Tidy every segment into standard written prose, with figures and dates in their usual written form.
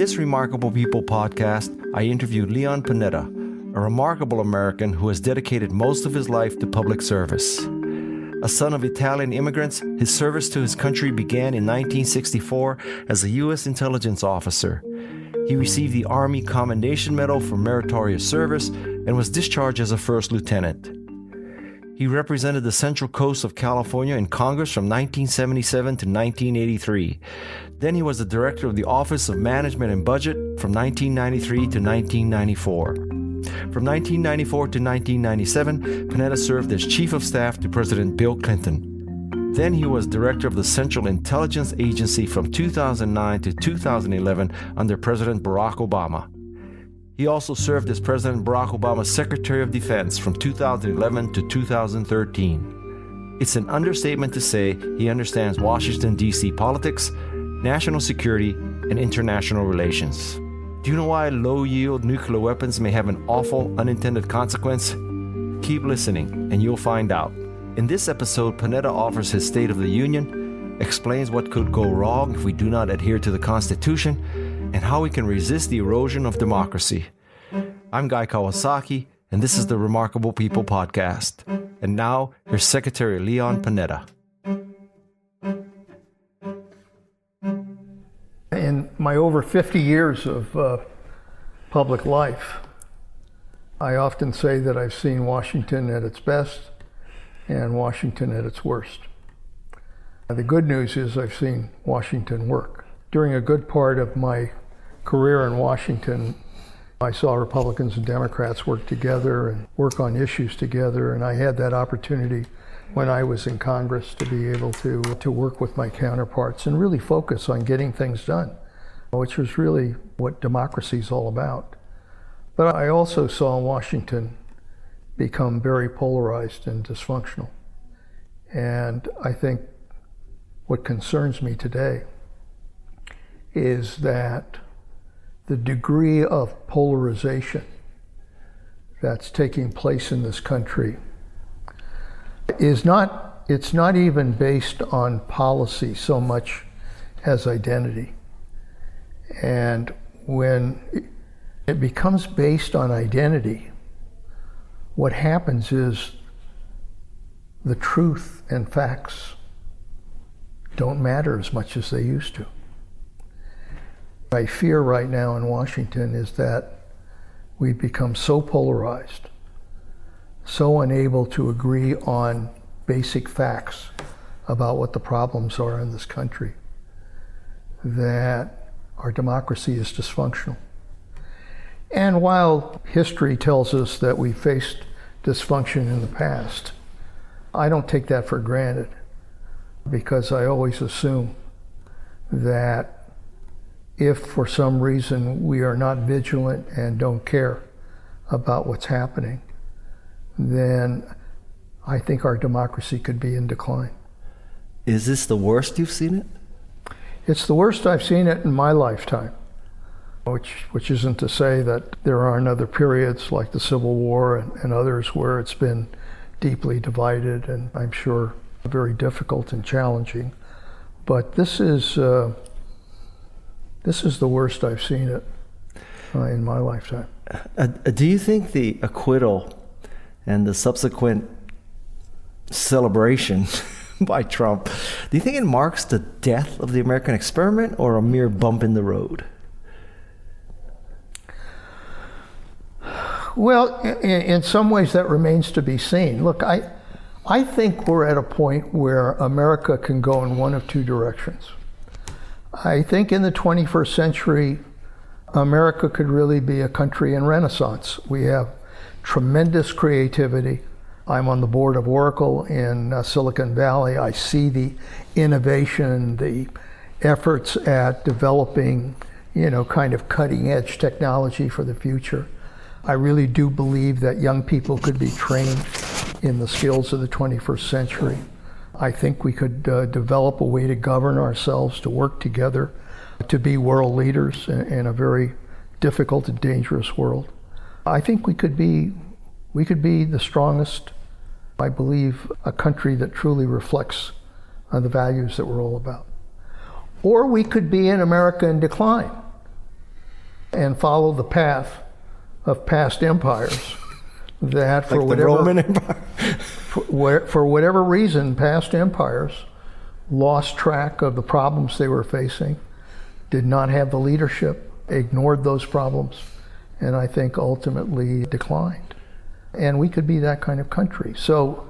this Remarkable People podcast, I interviewed Leon Panetta, a remarkable American who has dedicated most of his life to public service. A son of Italian immigrants, his service to his country began in 1964 as a U.S. intelligence officer. He received the Army Commendation Medal for meritorious service and was discharged as a first lieutenant. He represented the Central Coast of California in Congress from 1977 to 1983. Then he was the director of the Office of Management and Budget from 1993 to 1994. From 1994 to 1997, Panetta served as Chief of Staff to President Bill Clinton. Then he was Director of the Central Intelligence Agency from 2009 to 2011 under President Barack Obama. He also served as President Barack Obama's Secretary of Defense from 2011 to 2013. It's an understatement to say he understands Washington, D.C. politics, national security, and international relations. Do you know why low-yield nuclear weapons may have an awful unintended consequence? Keep listening, and you'll find out. In this episode, Panetta offers his State of the Union, explains what could go wrong if we do not adhere to the Constitution, and how we can resist the erosion of democracy. I'm Guy Kawasaki, and this is the Remarkable People podcast. And now, here's Secretary Leon Panetta. In my over 50 years of public life, I often say that I've seen Washington at its best and Washington at its worst. The good news is I've seen Washington work. During a good part of my career in Washington, I saw Republicans and Democrats work together and work on issues together, and I had that opportunity when I was in Congress to be able to work with my counterparts and really focus on getting things done, which was really what democracy is all about. But I also saw Washington become very polarized and dysfunctional. And I think what concerns me today is that the degree of polarization that's taking place in this country it's not even based on policy so much as identity. And when it becomes based on identity, what happens is the truth and facts don't matter as much as they used to. My fear right now in Washington is that we've become so polarized, so unable to agree on basic facts about what the problems are in this country, that our democracy is dysfunctional. And while history tells us that we faced dysfunction in the past, I don't take that for granted, because I always assume that if for some reason we are not vigilant and don't care about what's happening, then I think our democracy could be in decline. Is this the worst you've seen it? It's the worst I've seen it in my lifetime, which isn't to say that there aren't other periods like the Civil War and others where it's been deeply divided and I'm sure very difficult and challenging. But this is the worst I've seen it in my lifetime. Do you think the acquittal and the subsequent celebration by Trump, do you think it marks the death of the American experiment or a mere bump in the road? Well, in some ways that remains to be seen. Look, I think we're at a point where America can go in one of two directions. I think in the 21st century, America could really be a country in renaissance. We have tremendous creativity. I'm on the board of Oracle in Silicon Valley. I see the innovation, the efforts at developing, kind of cutting edge technology for the future. I really do believe that young people could be trained in the skills of the 21st century. I think we could develop a way to govern ourselves, to work together, to be world leaders in a very difficult and dangerous world. I think we could be the strongest, I believe, a country that truly reflects the values that we're all about. Or we could be an America in decline. and follow the path of past empires that for like whatever the Roman Empire. for whatever reason, past empires lost track of the problems they were facing, did not have the leadership, ignored those problems, and I think ultimately declined. And we could be that kind of country. So,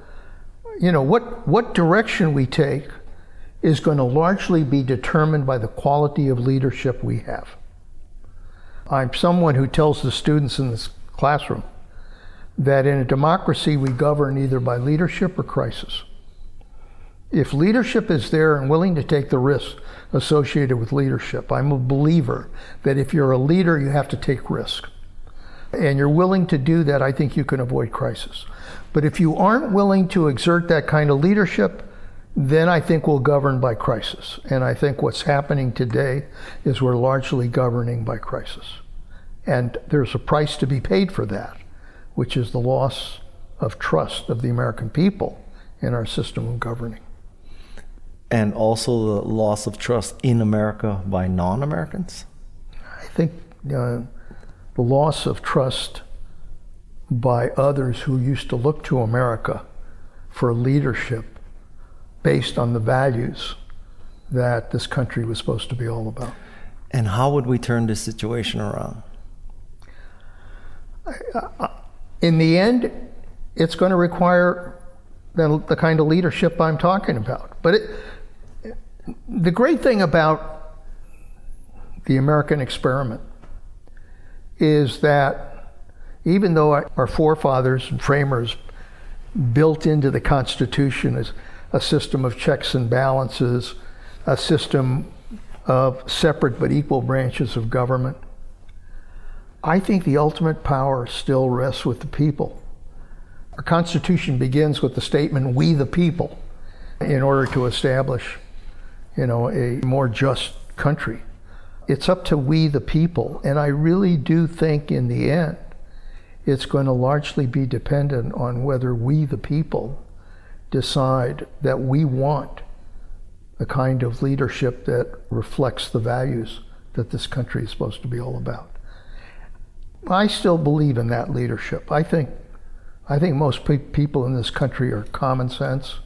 what direction we take is going to largely be determined by the quality of leadership we have. I'm someone who tells the students in this classroom that in a democracy we govern either by leadership or crisis. If leadership is there and willing to take the risks associated with leadership, I'm a believer that if you're a leader, you have to take risk. And you're willing to do that, I think you can avoid crisis. But if you aren't willing to exert that kind of leadership, then I think we'll govern by crisis. And I think what's happening today is we're largely governing by crisis. And there's a price to be paid for that, which is the loss of trust of the American people in our system of governing. And also the loss of trust in America by non-Americans? I think the loss of trust by others who used to look to America for leadership based on the values that this country was supposed to be all about. And how would we turn this situation around? In the end, it's going to require the kind of leadership I'm talking about. But the great thing about the American experiment is that even though our forefathers and framers built into the Constitution as a system of checks and balances, a system of separate but equal branches of government, I think the ultimate power still rests with the people. Our Constitution begins with the statement, "We the people," in order to establish, a more just country. It's up to we the people, and I really do think in the end, it's going to largely be dependent on whether we the people decide that we want the kind of leadership that reflects the values that this country is supposed to be all about. I still believe in that leadership. I think most people in this country are common sense,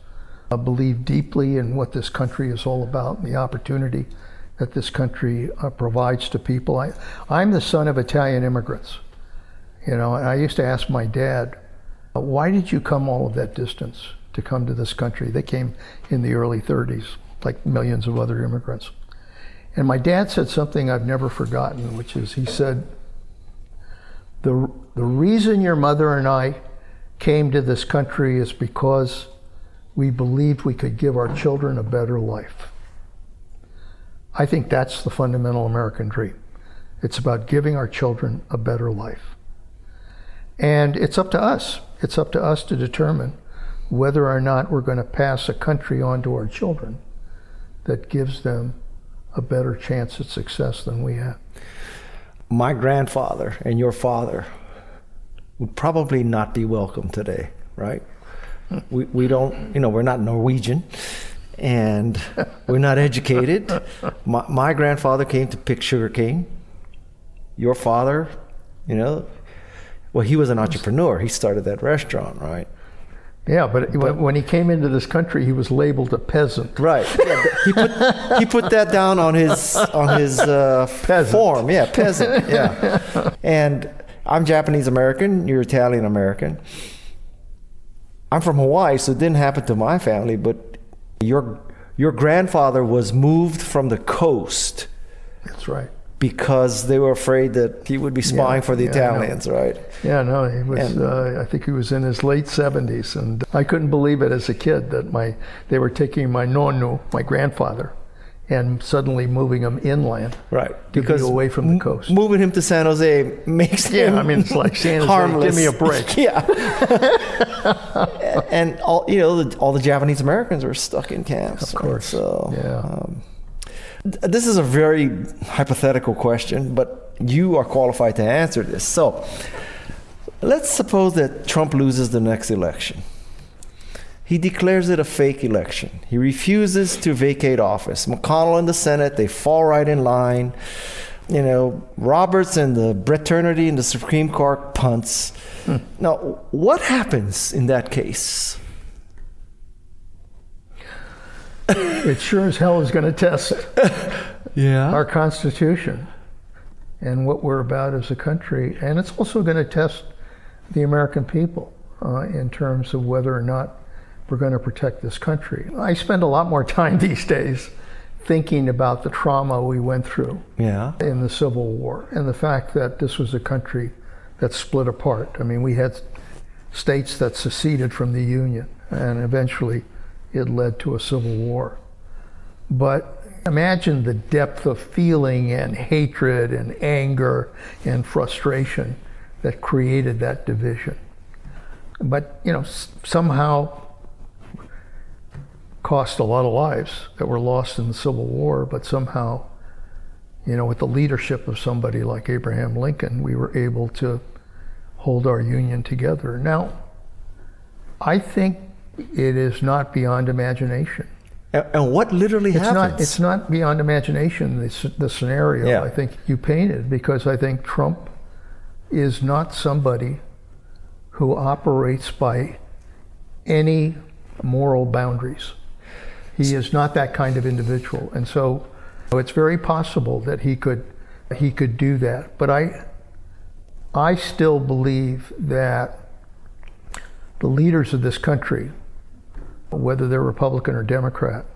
believe deeply in what this country is all about and the opportunity that this country provides to people. I'm the son of Italian immigrants, and I used to ask my dad, why did you come all of that distance to come to this country? They came in the early 30s, like millions of other immigrants. And my dad said something I've never forgotten, which is, he said, the reason your mother and I came to this country is because we believed we could give our children a better life. I think that's the fundamental American dream. It's about giving our children a better life. And it's up to us. It's up to us to determine whether or not we're going to pass a country on to our children that gives them a better chance at success than we have. My grandfather and your father would probably not be welcome today, right? We don't, we're not Norwegian, and we're not educated. My grandfather came to pick sugarcane. Your father, well, he was an entrepreneur. He started that restaurant, right? Yeah, but when he came into this country, he was labeled a peasant. Right. Yeah, he put that down on his form. Yeah, peasant. Yeah. And I'm Japanese American. You're Italian American. I'm from Hawaii, so it didn't happen to my family. But your grandfather was moved from the coast. That's right. Because they were afraid that he would be spying for the Italians, right? Yeah, no, he was. I think he was in his late 70s, and I couldn't believe it as a kid that they were taking my nonno, my grandfather, and suddenly moving him inland, right? Because to be away from the coast. Moving him to San Jose makes him it's like San Jose, harmless. Give me a break. Yeah. And all the Japanese Americans were stuck in camps. Of course. Right? So, this is a very hypothetical question, but you are qualified to answer this. So, let's suppose that Trump loses the next election. He declares it a fake election. He refuses to vacate office. McConnell and the Senate, they fall right in line. Roberts and the Breternity and the Supreme Court punts. Now, what happens in that case? It sure as hell is going to test our Constitution and what we're about as a country. And it's also going to test the American people in terms of whether or not we're going to protect this country. I spend a lot more time these days thinking about the trauma we went through in the Civil War and the fact that this was a country that split apart. I mean, we had states that seceded from the Union, and eventually it led to a civil war. But imagine the depth of feeling and hatred and anger and frustration that created that division. But, somehow cost a lot of lives that were lost in the Civil War, but somehow, with the leadership of somebody like Abraham Lincoln, we were able to hold our Union together. Now, I think it is not beyond imagination. And what literally happens? It's not beyond imagination, the scenario I think you painted, because I think Trump is not somebody who operates by any moral boundaries. He is not that kind of individual. And so it's very possible that he could do that. But I still believe that the leaders of this country, whether they're Republican or Democrat,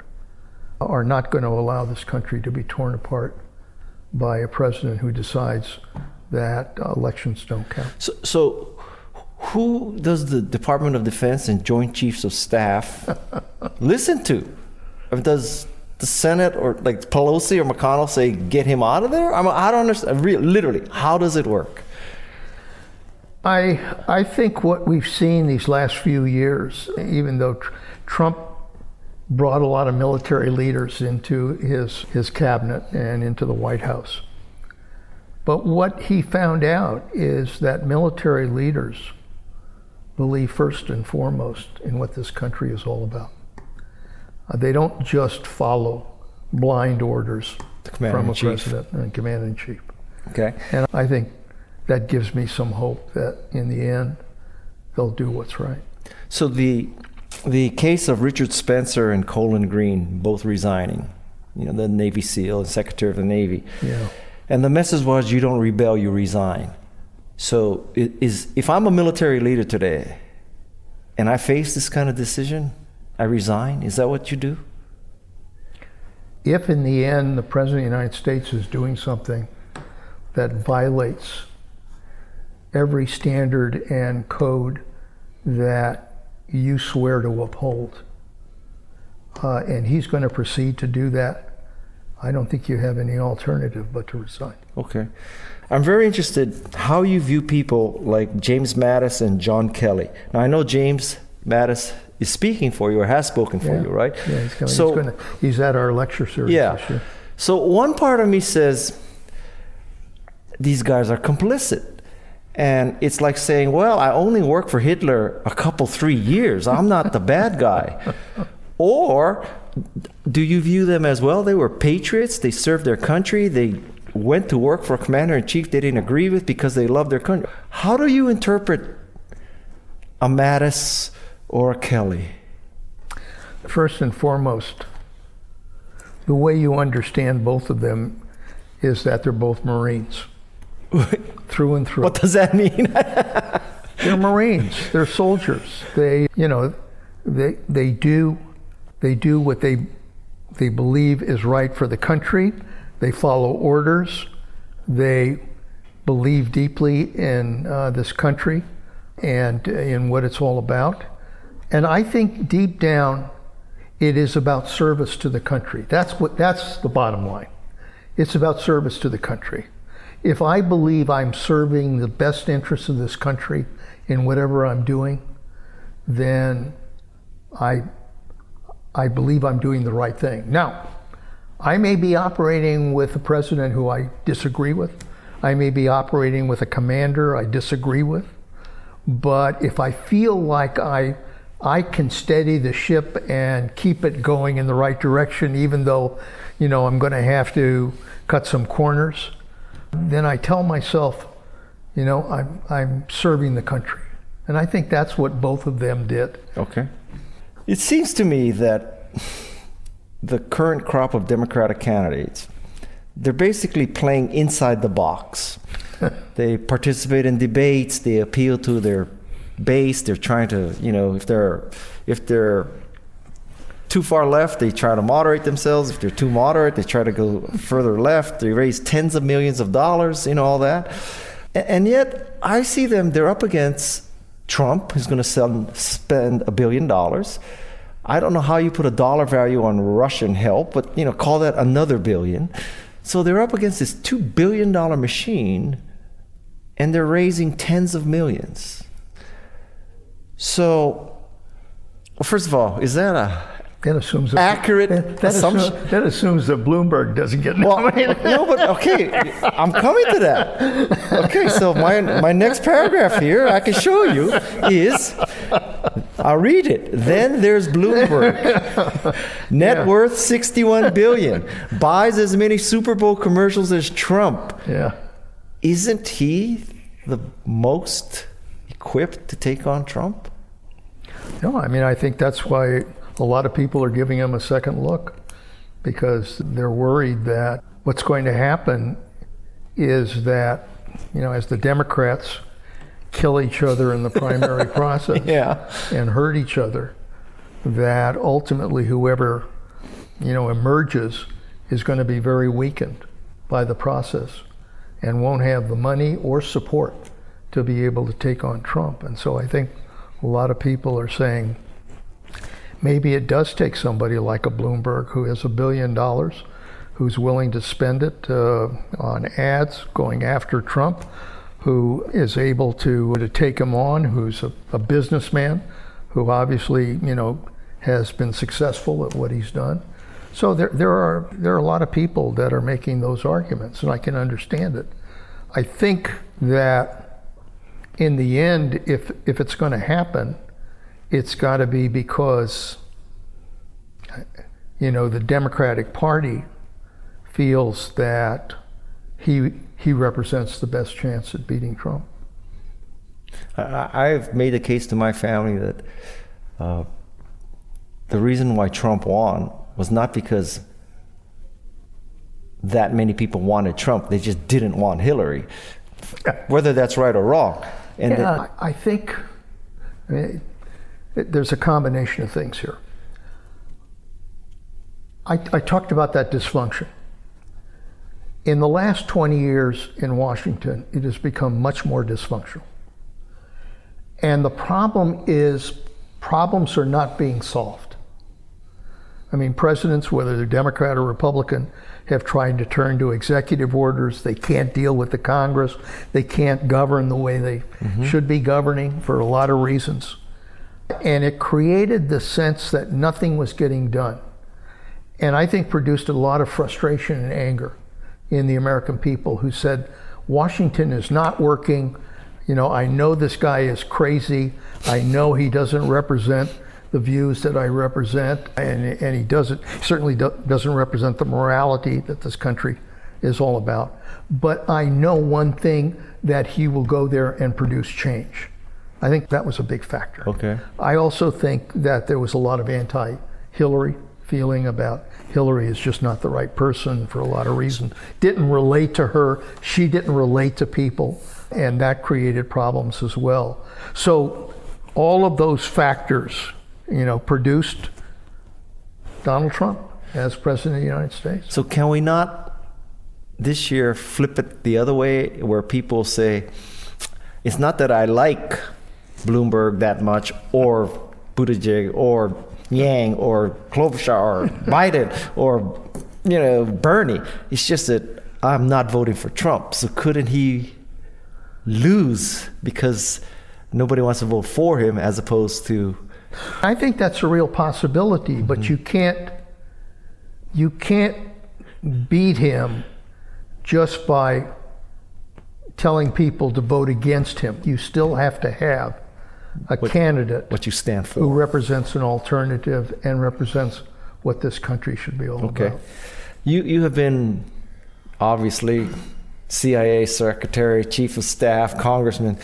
are not going to allow this country to be torn apart by a president who decides that elections don't count. So who does the Department of Defense and Joint Chiefs of Staff listen to? Does the Senate or like Pelosi or McConnell say, get him out of there? I don't understand. Literally, how does it work? I think what we've seen these last few years, even though Trump brought a lot of military leaders into his cabinet and into the White House, but what he found out is that military leaders believe first and foremost in what this country is all about. They don't just follow blind orders from a president and commander-in-chief. Okay. And I think that gives me some hope that in the end, they'll do what's right. So the case of Richard Spencer and Colin Green both resigning, the Navy SEAL and Secretary of the Navy. Yeah. And the message was, you don't rebel, you resign. So if I'm a military leader today and I face this kind of decision, I resign? Is that what you do? If in the end the President of the United States is doing something that violates every standard and code that you swear to uphold, and he's going to proceed to do that, I don't think you have any alternative but to resign. Okay. I'm very interested how you view people like James Mattis and John Kelly. Now, I know James Mattis is speaking for you or has spoken for you, right? Yeah, he's coming. He's at our lecture series this year. So one part of me says, these guys are complicit. And it's like saying, well, I only worked for Hitler 3 years. I'm not the bad guy. Or do you view them as, well, they were patriots, they served their country, they went to work for a commander-in-chief they didn't agree with because they loved their country. How do you interpret a Mattis or a Kelly? First and foremost, the way you understand both of them is that they're both Marines. Through and through. What does that mean? They're Marines. They're soldiers. They do what they believe is right for the country. They follow orders. They believe deeply in this country and in what it's all about. And I think deep down, it is about service to the country. That's the bottom line. It's about service to the country. If I believe I'm serving the best interests of this country in whatever I'm doing, then I believe I'm doing the right thing. Now, I may be operating with a president who I disagree with. I may be operating with a commander I disagree with. But if I feel like I can steady the ship and keep it going in the right direction, even though, I'm going to have to cut some corners, then I tell myself, I'm serving the country. And I think that's what both of them did. Okay. It seems to me that the current crop of Democratic candidates, they're basically playing inside the box. They participate in debates, they appeal to their base, they're trying to, if they're too far left, they try to moderate themselves. If they're too moderate, they try to go further left. They raise tens of millions of dollars, all that. And yet, I see them, they're up against Trump, who's going to spend $1 billion. I don't know how you put a dollar value on Russian help, but call that another billion. So they're up against this $2 billion machine, and they're raising tens of millions. So, well, first of all, is that accurate assumption? That assumes that Bloomberg doesn't get nominated. No, but okay, I'm coming to that. Okay, so my next paragraph here, I can show you, is, I'll read it. Then there's Bloomberg. Net worth 61 billion. Buys as many Super Bowl commercials as Trump. Yeah. Isn't he the most equipped to take on Trump? No, I think that's why a lot of people are giving him a second look, because they're worried that what's going to happen is that, as the Democrats kill each other in the primary process and hurt each other, that ultimately whoever, emerges is going to be very weakened by the process and won't have the money or support to be able to take on Trump. And so I think a lot of people are saying, maybe it does take somebody like a Bloomberg who has $1 billion, who's willing to spend it on ads going after Trump, who is able to take him on, who's a businessman, who obviously has been successful at what he's done. So there are a lot of people that are making those arguments, and I can understand it. I think that in the end, if it's going to happen, it's got to be because, the Democratic Party feels that he represents the best chance at beating Trump. I've made a case to my family that the reason why Trump won was not because that many people wanted Trump, they just didn't want Hillary, whether that's right or wrong. And I think there's a combination of things here. I talked about that dysfunction. In the last 20 years in Washington, it has become much more dysfunctional. And the problem is, problems are not being solved. Presidents, whether they're Democrat or Republican, have tried to turn to executive orders. They can't deal with the Congress. They can't govern the way they should be governing for a lot of reasons. And it created the sense that nothing was getting done. And I think produced a lot of frustration and anger in the American people, who said, Washington is not working. I know this guy is crazy. I know he doesn't represent the views that I represent, and he certainly doesn't represent the morality that this country is all about. But I know one thing, that he will go there and produce change. I think that was a big factor. Okay. I also think that there was a lot of anti-Hillary feeling about Hillary is just not the right person for a lot of reasons. Didn't relate to her. She didn't relate to people, and that created problems as well. So all of those factors, produced Donald Trump as president of the United States. So can we not this year flip it the other way, where people say, it's not that I like Bloomberg that much, or Buttigieg, or Yang, or Klobuchar, or Biden, or Bernie. It's just that I'm not voting for Trump. So couldn't he lose because nobody wants to vote for him, as opposed to? I think that's a real possibility, but you can't beat him just by telling people to vote against him. You still have to have a candidate what you stand for, who represents an alternative and represents what this country should be all about. You have been obviously CIA secretary, chief of staff, congressman.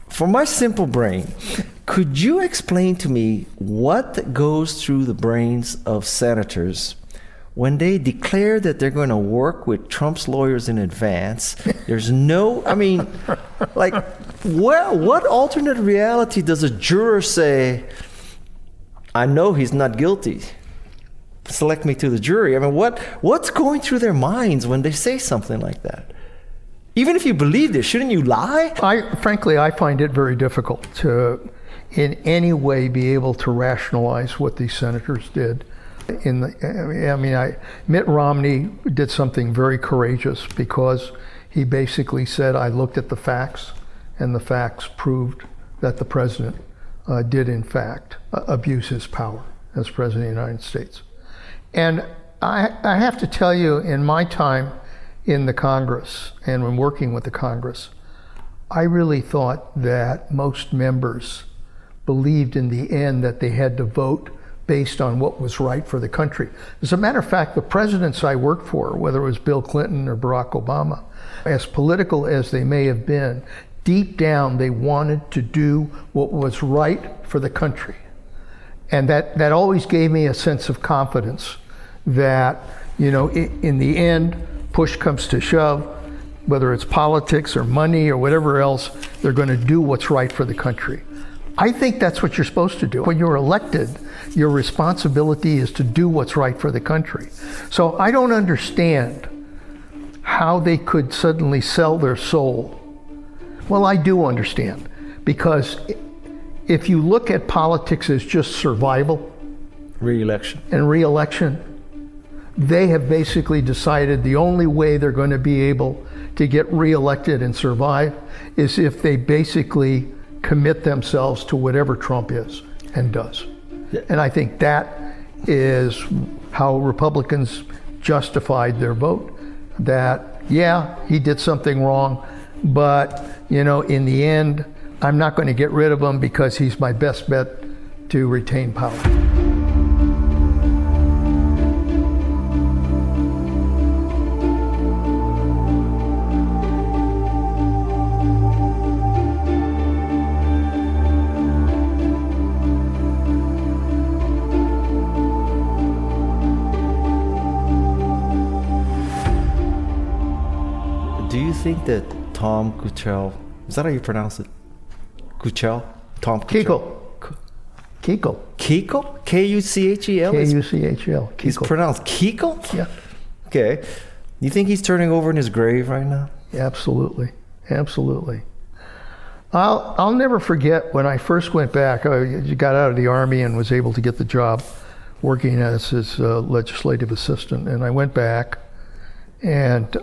For my simple brain, could you explain to me what goes through the brains of senators when they declare that they're going to work with Trump's lawyers in advance? There's no, I mean, like, what alternate reality does a juror say, I know he's not guilty, select me to the jury? I mean, what's going through their minds when they say something like that? Even if you believe this, shouldn't you lie? Frankly, I find it very difficult to, in any way, be able to rationalize what these senators did. Mitt Romney did something very courageous because he basically said, I looked at the facts, and the facts proved that the president did, in fact, abuse his power as president of the United States. And I have to tell you, in my time in the Congress and when working with the Congress, I really thought that most members believed in the end that they had to vote based on what was right for the country. As a matter of fact, the presidents I worked for, whether it was Bill Clinton or Barack Obama, as political as they may have been, deep down they wanted to do what was right for the country. And that always gave me a sense of confidence that, in the end, push comes to shove, whether it's politics or money or whatever else, they're going to do what's right for the country. I think that's what you're supposed to do. When you're elected, your responsibility is to do what's right for the country. So I don't understand how they could suddenly sell their soul. Well, I do understand, because if you look at politics as just survival, re-election, they have basically decided the only way they're going to be able to get reelected and survive is if they basically commit themselves to whatever Trump is and does. Yeah. And I think that is how Republicans justified their vote, that, yeah, he did something wrong, but, in the end, I'm not going to get rid of him because he's my best bet to retain power. Do you think that Tom Kuchel, is that how you pronounce it? Kuchel? Tom Kuchel? Keuchel. Keuchel? K-U-C-H-E-L? K-U-C-H-E-L. He's pronounced Keuchel? Yeah. Okay. You think he's turning over in his grave right now? Absolutely. I'll never forget when I first went back. I got out of the Army and was able to get the job working as his legislative assistant. And I went back, and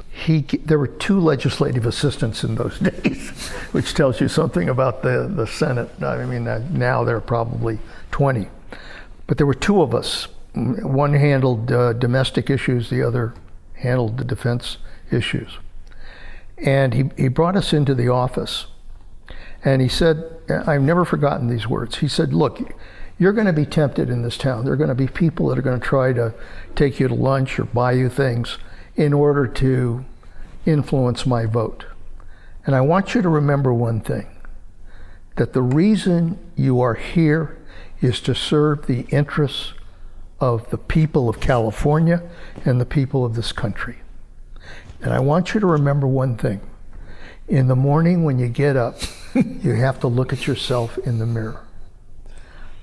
there were 2 legislative assistants in those days, which tells you something about the Senate. I mean, now there are probably 20. But there were 2 of us. One handled domestic issues, the other handled the defense issues. And he brought us into the office, and he said, I've never forgotten these words. He said, look, you're going to be tempted in this town. There are going to be people that are going to try to take you to lunch or buy you things in order to influence my vote. And I want you to remember one thing, that the reason you are here is to serve the interests of the people of California and the people of this country. And I want you to remember one thing. In the morning when you get up, you have to look at yourself in the mirror.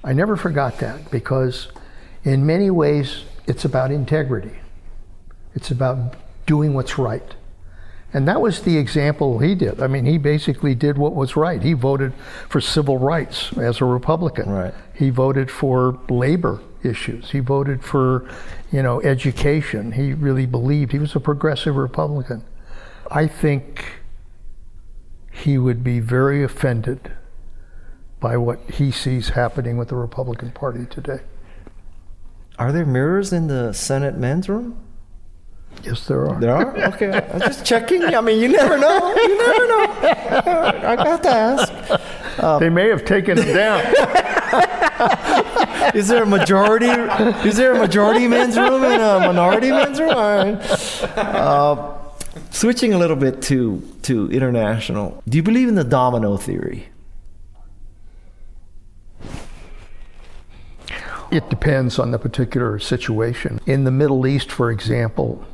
I never forgot that, because in many ways it's about integrity. It's about doing what's right. And that was the example he did. I mean, he basically did what was right. He voted for civil rights as a Republican. Right. He voted for labor issues. He voted for, education. He really believed he was a progressive Republican. I think he would be very offended by what he sees happening with the Republican Party today. Are there mirrors in the Senate men's room? Yes, there are. There are? Okay. I'm just checking. I mean, you never know. I got to ask. They may have taken him down. Is there a majority men's room and a minority men's room? All right. Switching a little bit to international, do you believe in the domino theory? It depends on the particular situation. In the Middle East, for example,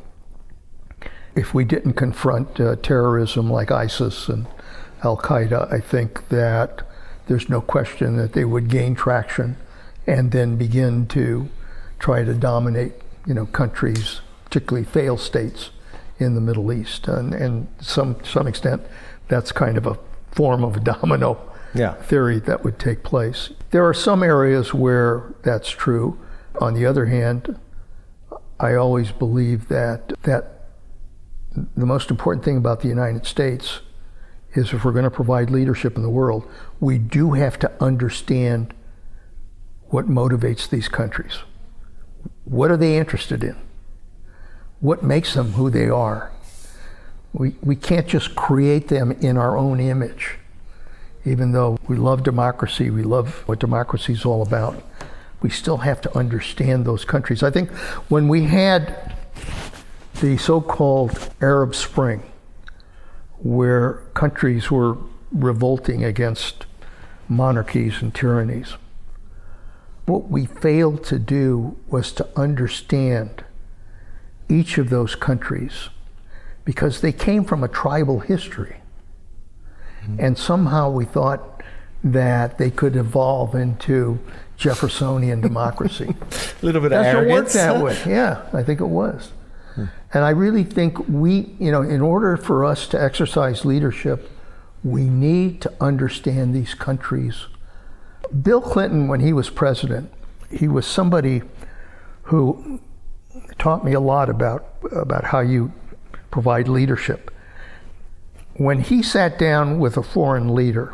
if we didn't confront terrorism like ISIS and Al-Qaeda, I think that there's no question that they would gain traction and then begin to try to dominate, countries, particularly failed states in the Middle East. And some extent, that's kind of a form of a domino theory that would take place. There are some areas where that's true. On the other hand, I always believe that the most important thing about the United States is if we're going to provide leadership in the world, we do have to understand what motivates these countries. What are they interested in? What makes them who they are? We can't just create them in our own image. Even though we love democracy, we love what democracy is all about, we still have to understand those countries. I think when we had the so-called Arab Spring, where countries were revolting against monarchies and tyrannies, what we failed to do was to understand each of those countries, because they came from a tribal history. And somehow we thought that they could evolve into Jeffersonian democracy. A little bit of arrogance. It worked that way. Yeah, I think it was. And I really think we, in order for us to exercise leadership, we need to understand these countries. Bill Clinton, when he was president, he was somebody who taught me a lot about how you provide leadership. When he sat down with a foreign leader,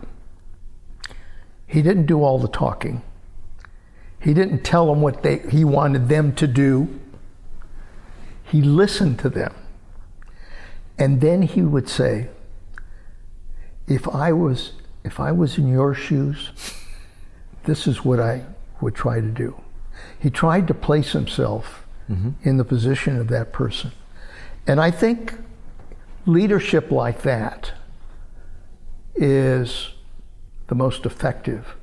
he didn't do all the talking. He didn't tell them what he wanted them to do. He listened to them. And then he would say, if I was in your shoes, this is what I would try to do. He tried to place himself in the position of that person. And I think leadership like that is the most effective,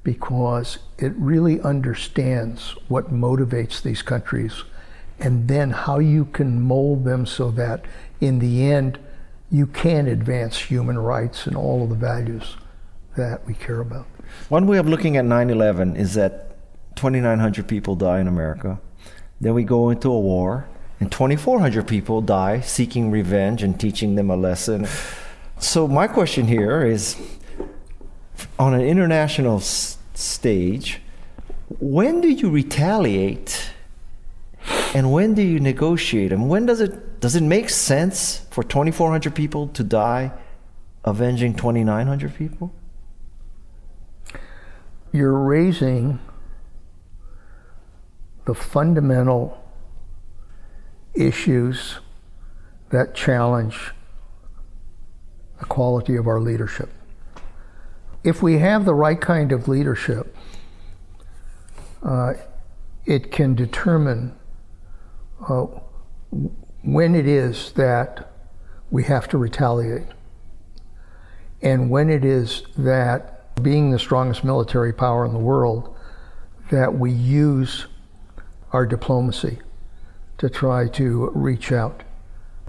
because it really understands what motivates these countries, and then how you can mold them so that in the end you can advance human rights and all of the values that we care about. One way of looking at 9/11 is that 2,900 people die in America. Then we go into a war, and 2,400 people die seeking revenge and teaching them a lesson. So my question here is, on an international stage, when do you retaliate and when do you negotiate? And when does it make sense for 2,400 people to die avenging 2,900 people? You're raising the fundamental issues that challenge the quality of our leadership. If we have the right kind of leadership, it can determine when it is that we have to retaliate, and when it is that, being the strongest military power in the world, that we use our diplomacy to try to reach out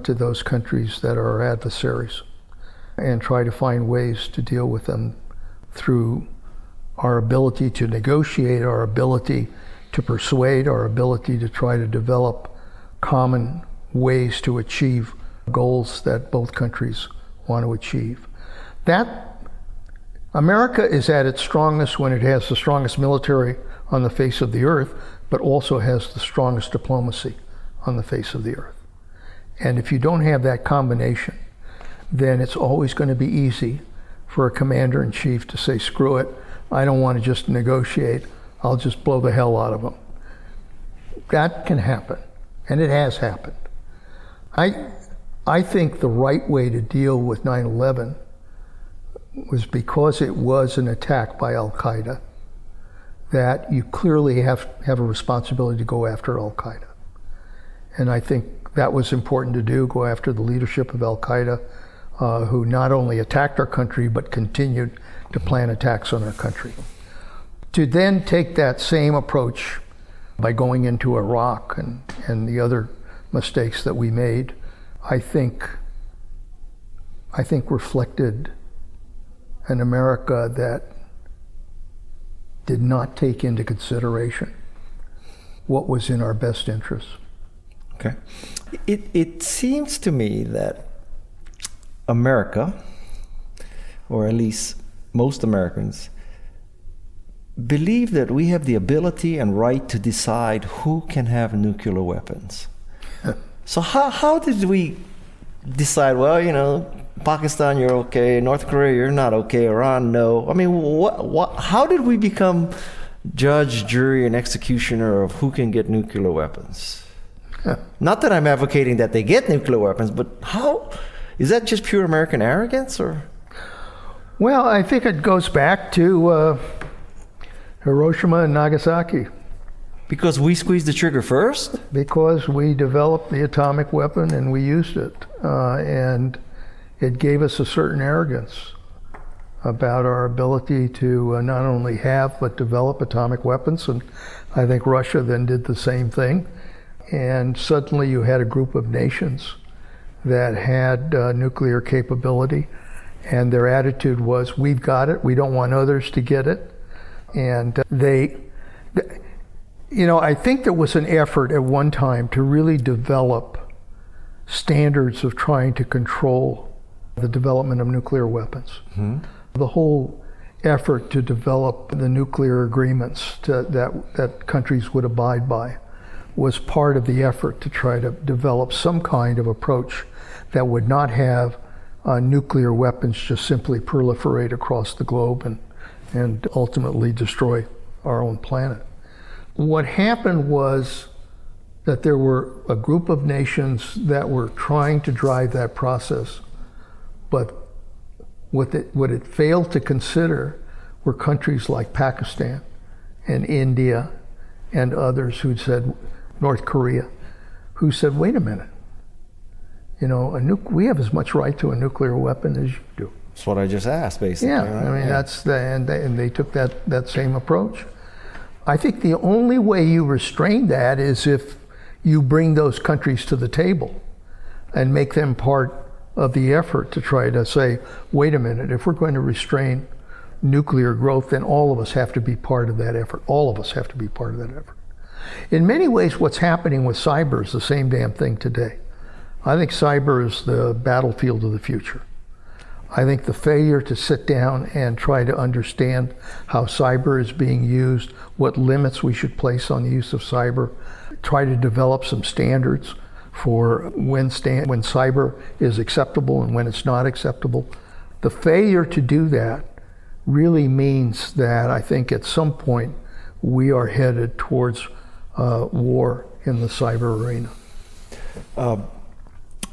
to those countries that are our adversaries and try to find ways to deal with them through our ability to negotiate, our ability to persuade, our ability to try to develop common ways to achieve goals that both countries want to achieve. America is at its strongest when it has the strongest military on the face of the earth, but also has the strongest diplomacy on the face of the earth. And if you don't have that combination, then it's always going to be easy for a commander-in-chief to say, screw it, I don't want to just negotiate, I'll just blow the hell out of them. That can happen, and it has happened. I think the right way to deal with 9/11 was, because it was an attack by Al-Qaeda, that you clearly have a responsibility to go after Al-Qaeda. And I think that was important to do, go after the leadership of Al-Qaeda, who not only attacked our country, but continued to plan attacks on our country. To then take that same approach by going into Iraq and the other mistakes that we made, I think reflected an America that did not take into consideration what was in our best interests. Okay. It seems to me that America, or at least most Americans, believe that we have the ability and right to decide who can have nuclear weapons. So how did we decide, well, you know, Pakistan, you're okay, North Korea, you're not okay, Iran, no. I mean, how did we become judge, jury, and executioner of who can get nuclear weapons? Not that I'm advocating that they get nuclear weapons, but how? Is that just pure American arrogance, or? Well, I think it goes back to Hiroshima and Nagasaki. Because we squeezed the trigger first? Because we developed the atomic weapon and we used it. And it gave us a certain arrogance about our ability to not only have, but develop atomic weapons. And I think Russia then did the same thing. And suddenly you had a group of nations that had nuclear capability. And their attitude was, we've got it, we don't want others to get it. And I think there was an effort at one time to really develop standards of trying to control the development of nuclear weapons. Mm-hmm. The whole effort to develop the nuclear agreements that countries would abide by was part of the effort to try to develop some kind of approach that would not have nuclear weapons just simply proliferate across the globe and ultimately destroy our own planet. What happened was that there were a group of nations that were trying to drive that process, but what it failed to consider were countries like Pakistan and India and others who said, North Korea, who said, wait a minute, we have as much right to a nuclear weapon as you do. That's what I just asked, basically. Yeah, right? I mean, and they took that same approach. I think the only way you restrain that is if you bring those countries to the table and make them part of the effort to try to say, wait a minute, if we're going to restrain nuclear growth, then all of us have to be part of that effort. All of us have to be part of that effort. In many ways, what's happening with cyber is the same damn thing today. I think cyber is the battlefield of the future. I think the failure to sit down and try to understand how cyber is being used, what limits we should place on the use of cyber, try to develop some standards for when cyber is acceptable and when it's not acceptable. The failure to do that really means that I think at some point we are headed towards war in the cyber arena.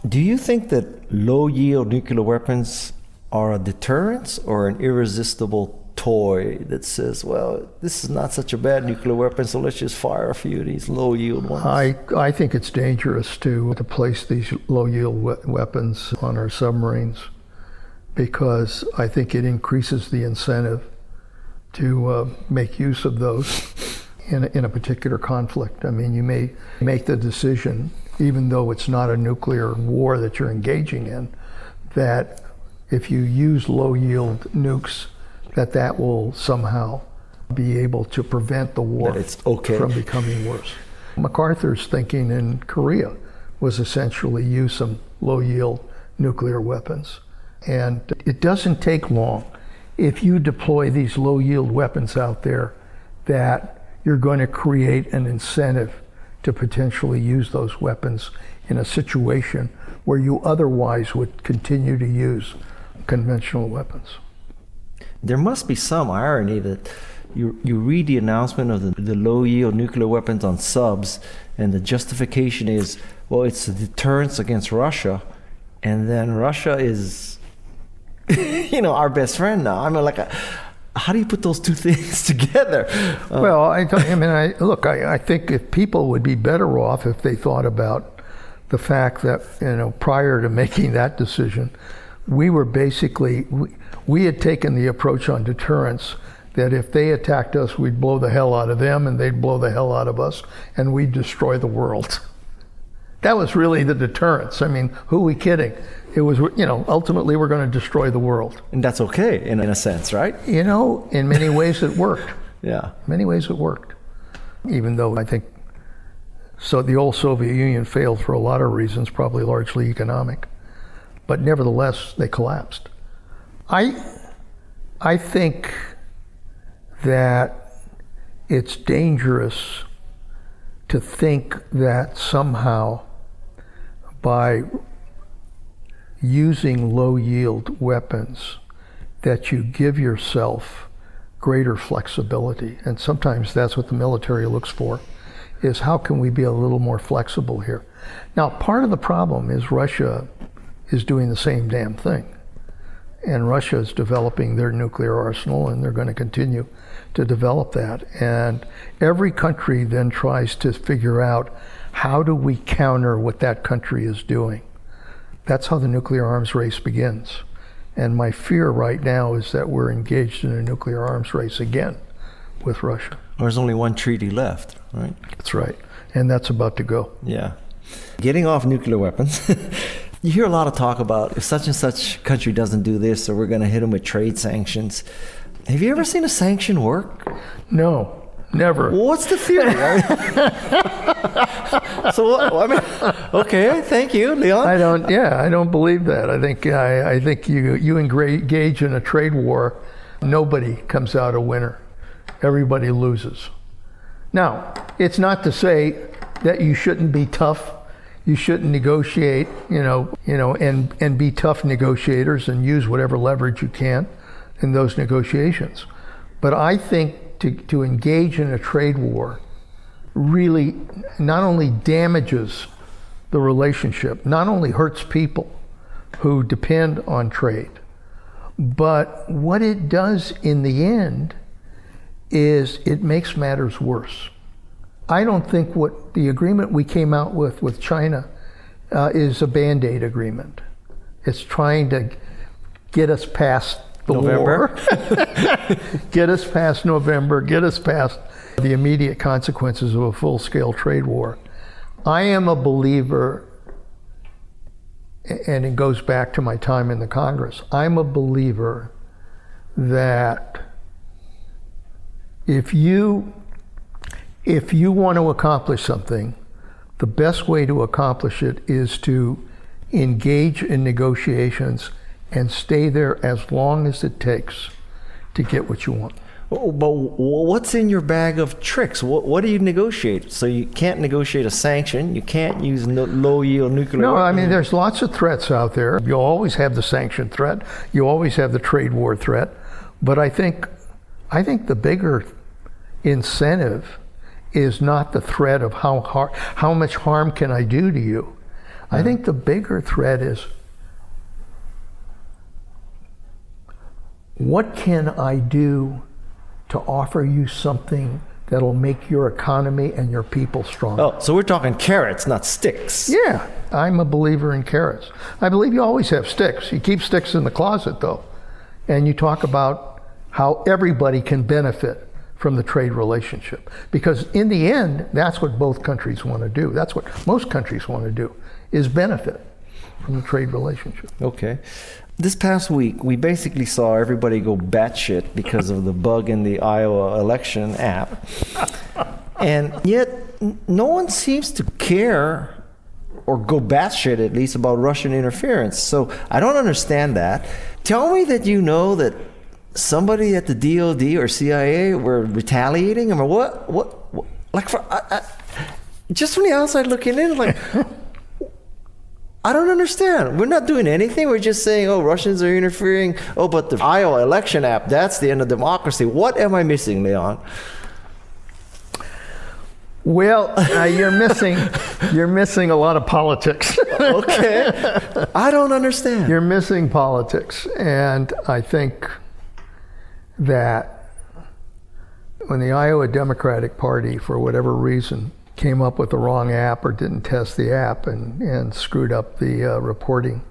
Do you think that low-yield nuclear weapons are a deterrence or an irresistible toy that says, well, this is not such a bad nuclear weapon, so let's just fire a few of these low-yield ones? I think it's dangerous to place these low-yield weapons on our submarines because I think it increases the incentive to make use of those in a particular conflict. I mean, you may make the decision, even though it's not a nuclear war that you're engaging in, that if you use low-yield nukes, that will somehow be able to prevent the war from becoming worse. MacArthur's thinking in Korea was essentially use some low-yield nuclear weapons. And it doesn't take long if you deploy these low-yield weapons out there that you're going to create an incentive to potentially use those weapons in a situation where you otherwise would continue to use conventional weapons. There must be some irony that you read the announcement of the low-yield nuclear weapons on subs, and the justification is, well, it's a deterrence against Russia, and then Russia is, our best friend now. I mean, how do you put those two things together? Well, I think if people would be better off if they thought about the fact that, prior to making that decision, we were basically, we had taken the approach on deterrence that if they attacked us, we'd blow the hell out of them and they'd blow the hell out of us and we'd destroy the world. That was really the deterrence. I mean, who are we kidding? It was, ultimately we're going to destroy the world. And that's okay in a sense, right? In many ways it worked. Yeah. In many ways it worked. Even though I think the old Soviet Union failed for a lot of reasons, probably largely economic. But nevertheless, they collapsed. I think that it's dangerous to think that somehow by using low-yield weapons that you give yourself greater flexibility. And sometimes that's what the military looks for, is how can we be a little more flexible here? Now, part of the problem is Russia is doing the same damn thing. And Russia is developing their nuclear arsenal, and they're going to continue to develop that. And every country then tries to figure out, how do we counter what that country is doing? That's how the nuclear arms race begins. And my fear right now is that we're engaged in a nuclear arms race again with Russia. There's only one treaty left, right? That's right. And that's about to go. Yeah. Getting off nuclear weapons. You hear a lot of talk about if such and such country doesn't do this, or we're going to hit them with trade sanctions. Have you ever seen a sanction work? No, never. Well, what's the theory? Okay, thank you, Leon. I don't believe that. I think you engage in a trade war, nobody comes out a winner. Everybody loses. Now, it's not to say that you shouldn't be tough. You shouldn't negotiate, and be tough negotiators and use whatever leverage you can in those negotiations. But I think to engage in a trade war really not only damages the relationship, not only hurts people who depend on trade, but what it does in the end is it makes matters worse. I don't think what the agreement we came out with China is a Band-Aid agreement. It's trying to get us past the war. Get us past November, get us past the immediate consequences of a full-scale trade war. I am a believer, and it goes back to my time in the Congress, I'm a believer that if you want to accomplish something, the best way to accomplish it is to engage in negotiations and stay there as long as it takes to get what you want. But what's in your bag of tricks? What do you negotiate? So you can't negotiate a sanction. You can't use low-yield nuclear weapons. I mean, there's lots of threats out there. You'll always have the sanction threat. You always have the trade war threat. But I think the bigger incentive is not the threat of how much harm can I do to you. I think the bigger threat is, what can I do to offer you something that'll make your economy and your people stronger? Oh, so we're talking carrots, not sticks. Yeah, I'm a believer in carrots. I believe you always have sticks. You keep sticks in the closet, though. And you talk about how everybody can benefit from the trade relationship. Because in the end, that's what both countries want to do. That's what most countries want to do, is benefit from the trade relationship. Okay. This past week, we basically saw everybody go batshit because of the bug in the Iowa election app. And yet, no one seems to care, or go batshit at least, about Russian interference. So I don't understand that. Tell me that you know that somebody at the DOD or CIA were retaliating? I mean, what? Like, just from the outside looking in, like, I don't understand. We're not doing anything. We're just saying, oh, Russians are interfering. Oh, but the Iowa election app, that's the end of democracy. What am I missing, Leon? Well, you're missing a lot of politics. Okay. I don't understand. You're missing politics. And I think that when the Iowa Democratic Party, for whatever reason, came up with the wrong app or didn't test the app and screwed up the reporting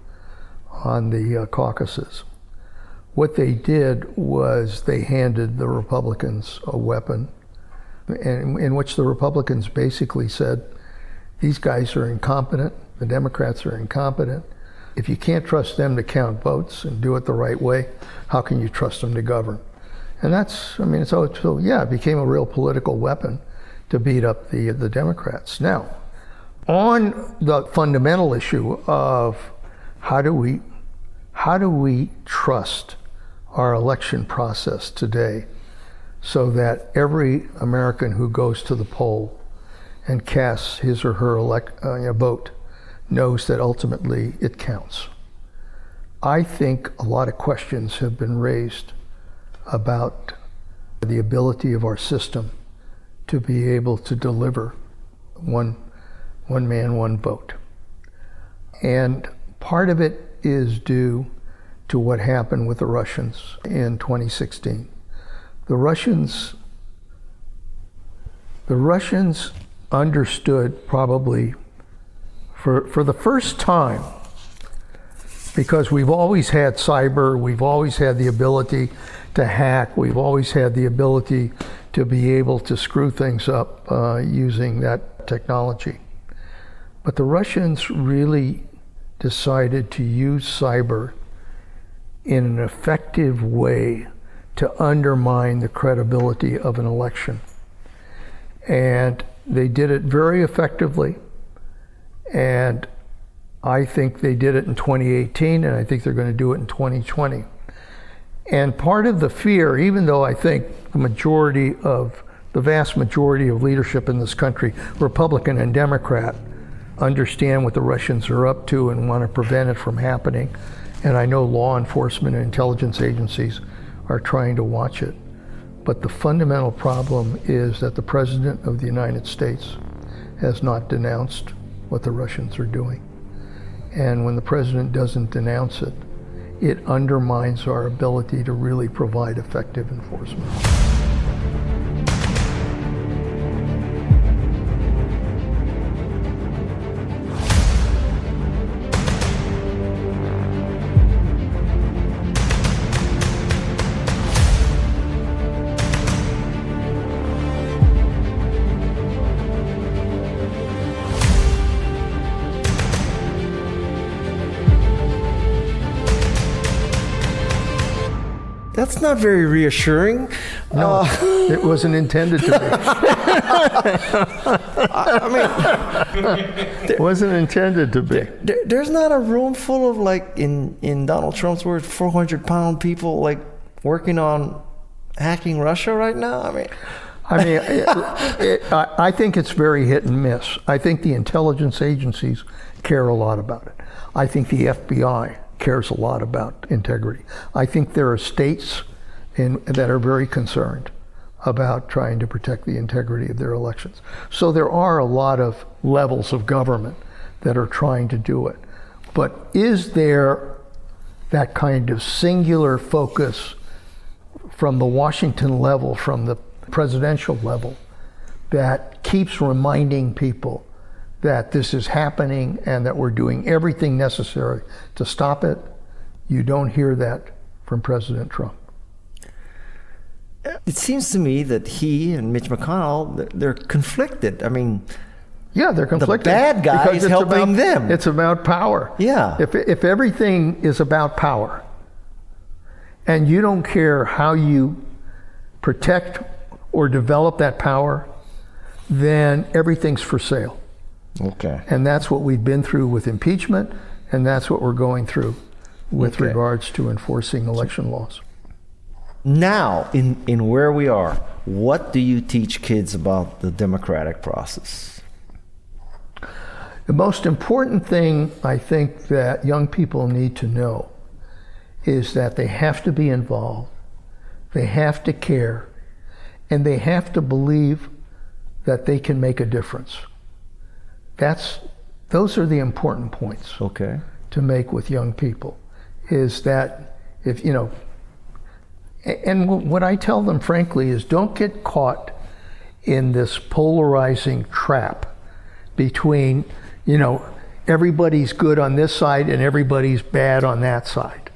on the caucuses. What they did was they handed the Republicans a weapon in which the Republicans basically said, these guys are incompetent, the Democrats are incompetent. If you can't trust them to count votes and do it the right way, how can you trust them to govern? And that's, I mean, so yeah, it became a real political weapon to beat up the Democrats. Now, on the fundamental issue of how do we trust our election process today so that every American who goes to the poll and casts his or her vote knows that ultimately it counts. I think a lot of questions have been raised about the ability of our system to be able to deliver one man, one vote. And part of it is due to what happened with the Russians in 2016. The Russians understood probably for the first time, because we've always had cyber, we've always had the ability to hack, we've always had the ability to be able to screw things up using that technology. But the Russians really decided to use cyber in an effective way to undermine the credibility of an election. And they did it very effectively. And I think they did it in 2018, and I think they're going to do it in 2020. And part of the fear, even though I think the vast majority of leadership in this country, Republican and Democrat, understand what the Russians are up to and want to prevent it from happening. And I know law enforcement and intelligence agencies are trying to watch it. But the fundamental problem is that the President of the United States has not denounced what the Russians are doing. And when the President doesn't denounce it, it undermines our ability to really provide effective enforcement. That's not very reassuring. No, it wasn't intended to be. It wasn't intended to be. There's not a room full of, like, in Donald Trump's words, 400-pound people, like, working on hacking Russia right now? I think it's very hit and miss. I think the intelligence agencies care a lot about it. I think the FBI cares a lot about integrity. I think there are states that are very concerned about trying to protect the integrity of their elections. So there are a lot of levels of government that are trying to do it. But is there that kind of singular focus from the Washington level, from the presidential level, that keeps reminding people that this is happening and that we're doing everything necessary to stop it? You don't hear that from President Trump. It seems to me that he and Mitch McConnell, they're conflicted. Yeah, they're conflicted. The bad guy is helping them. It's about power. Yeah. If everything is about power, and you don't care how you protect or develop that power, then everything's for sale. Okay. And that's what we've been through with impeachment, and that's what we're going through with regards to enforcing election laws. Now, in where we are, what do you teach kids about the democratic process? The most important thing I think that young people need to know is that they have to be involved, they have to care, and they have to believe that they can make a difference. Those are the important points to make with young people, is that and what I tell them frankly is, don't get caught in this polarizing trap between, everybody's good on this side and everybody's bad on that side.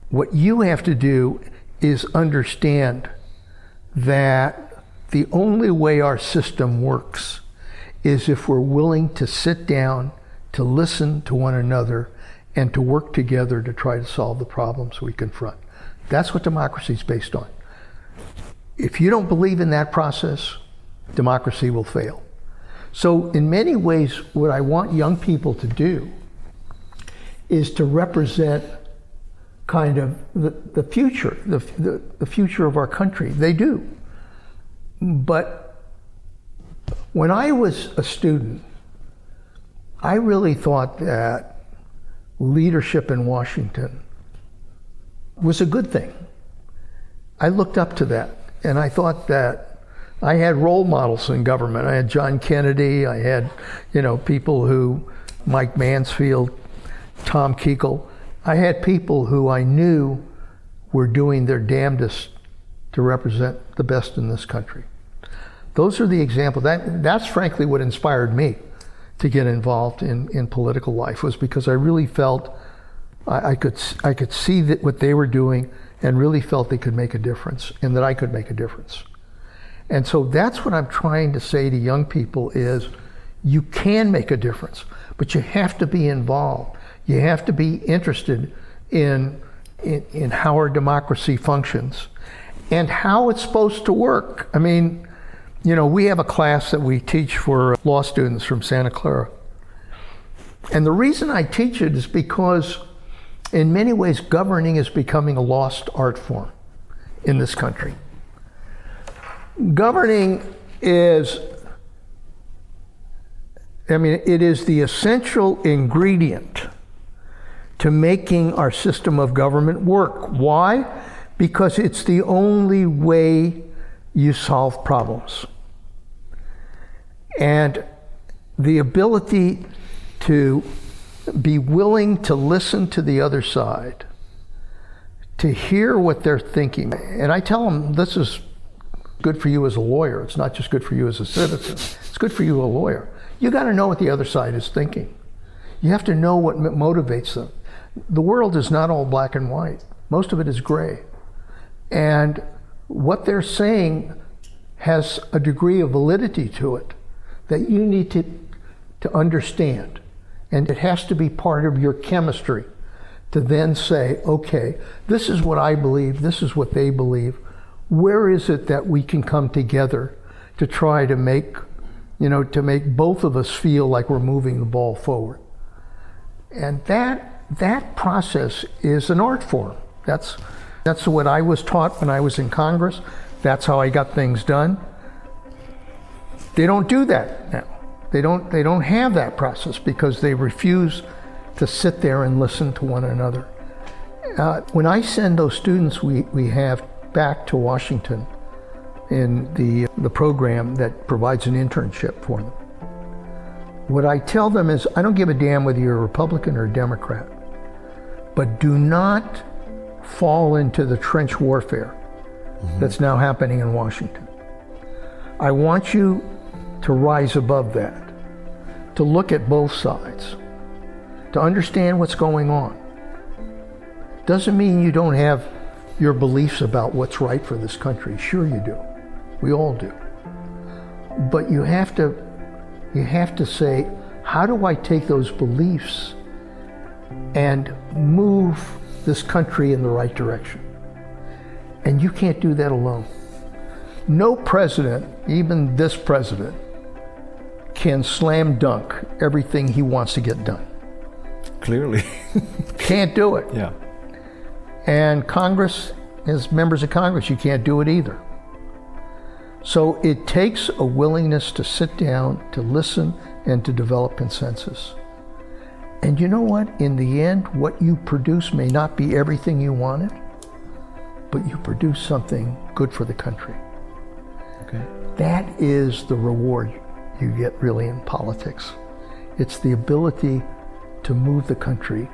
What you have to do is understand that the only way our system works is if we're willing to sit down, to listen to one another, and to work together to try to solve the problems we confront. That's what democracy is based on. If you don't believe in that process, democracy will fail. So in many ways, what I want young people to do is to represent kind of the future, the future of our country. They do. But when I was a student, I really thought that leadership in Washington was a good thing. I looked up to that, and I thought that I had role models in government. I had John Kennedy, I had, people who, Mike Mansfield, Tom Kuchel. I had people who I knew were doing their damnedest to represent the best in this country. Those are the examples. That's frankly what inspired me to get involved in political life, was because I really felt I could see that what they were doing and really felt they could make a difference, and that I could make a difference. And so that's what I'm trying to say to young people is, you can make a difference, but you have to be involved. You have to be interested in how our democracy functions and how it's supposed to work. I mean, we have a class that we teach for law students from Santa Clara. And the reason I teach it is because in many ways, governing is becoming a lost art form in this country. Governing is, it is the essential ingredient to making our system of government work. Why? Because it's the only way you solve problems. And the ability to be willing to listen to the other side, to hear what they're thinking. And I tell them, this is good for you as a lawyer. It's not just good for you as a citizen. It's good for you as a lawyer. You got to know what the other side is thinking. You have to know what motivates them. The world is not all black and white. Most of it is gray. And what they're saying has a degree of validity to it that you need to understand. And it has to be part of your chemistry to then say, okay, this is what I believe, this is what they believe. Where is it that we can come together to try to make both of us feel like we're moving the ball forward? And that process is an art form. That's what I was taught when I was in Congress. That's how I got things done. They don't do that now. They don't have that process because they refuse to sit there and listen to one another. When I send those students we have back to Washington in the program that provides an internship for them, what I tell them is, I don't give a damn whether you're a Republican or a Democrat, but do not fall into the trench warfare that's now happening in Washington. I want you to rise above that, to look at both sides, to understand what's going on. Doesn't mean you don't have your beliefs about what's right for this country. Sure you do. We all do. But you have to say, how do I take those beliefs and move this country in the right direction? And you can't do that alone. No president, even this president, can slam dunk everything he wants to get done. Clearly. Can't do it. Yeah. And Congress, as members of Congress, you can't do it either. So it takes a willingness to sit down, to listen, and to develop consensus. And you know what? In the end, what you produce may not be everything you wanted, but you produce something good for the country. Okay. That is the reward you get really in politics. It's the ability to move the country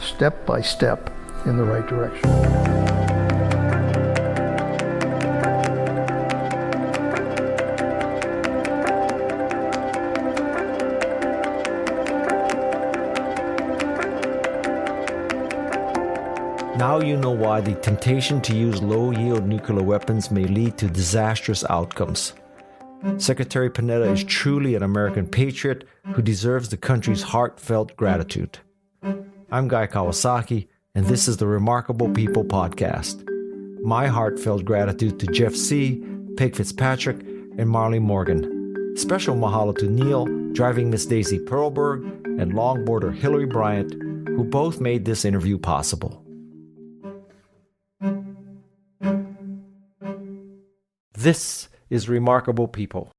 step by step in the right direction. Now you know why the temptation to use low-yield nuclear weapons may lead to disastrous outcomes. Secretary Panetta is truly an American patriot who deserves the country's heartfelt gratitude. I'm Guy Kawasaki, and this is the Remarkable People Podcast. My heartfelt gratitude to Jeff C., Peg Fitzpatrick, and Marley Morgan. Special mahalo to Neil, driving Miss Daisy Perlberg, and longboarder Hillary Bryant, who both made this interview possible. This is Remarkable People.